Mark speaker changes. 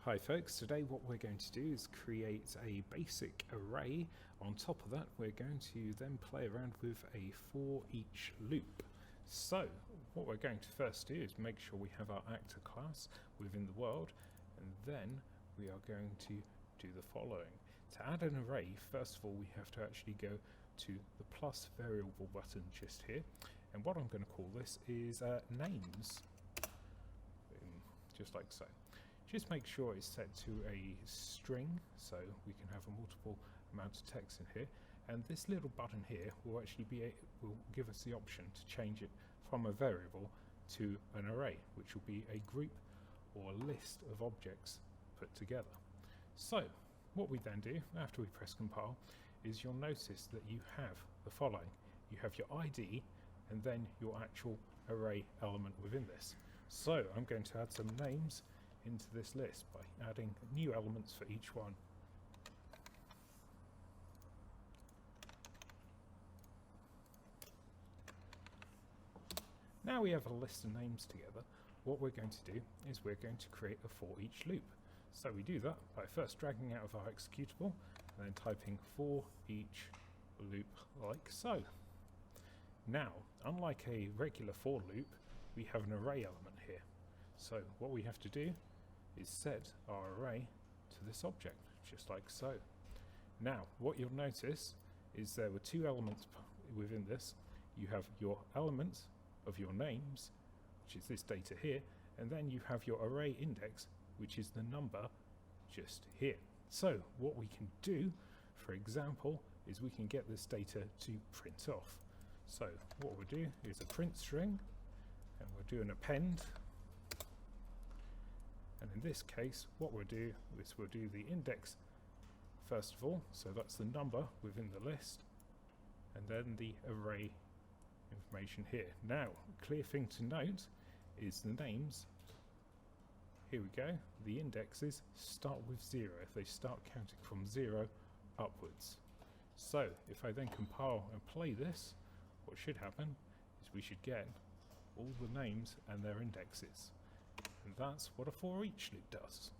Speaker 1: Hi folks, today what we're going to do is create a basic array. On top of that we're going to then play around with a for each loop. So what we're going to first do is make sure we have our actor class within the world, and then we are going to do the following. To add an array, first of all we have to actually go to the plus variable button just here, and what I'm going to call this is names, just like so. Just make sure it's set to a string so we can have a multiple amount of text in here, and this little button here will actually will give us the option to change it from a variable to an array, which will be a group or a list of objects put together. So what we then do after we press compile is you'll notice that you have the following. You have your ID and then your actual array element within this. So I'm going to add some names into this list by adding new elements for each one. Now we have a list of names together. What we're going to do is we're going to create a for each loop. So we do that by first dragging out of our executable and then typing for each loop like so. Now, unlike a regular for loop, we have an array element here. So what we have to do is set our array to this object, just like so. Now, what you'll notice is there were two elements within this. You have your element of your names, which is this data here, and then you have your array index, which is the number just here. So what we can do, for example, is we can get this data to print off. So what we'll do is a print string, and we'll do an append. And in this case, what we'll do is we'll do the index first of all, so that's the number within the list, and then the array information here. Now, clear thing to note is the names, here we go, the indexes start with 0. They start counting from 0 upwards. So if I then compile and play this, what should happen is we should get all the names and their indexes. And that's what a for each loop does.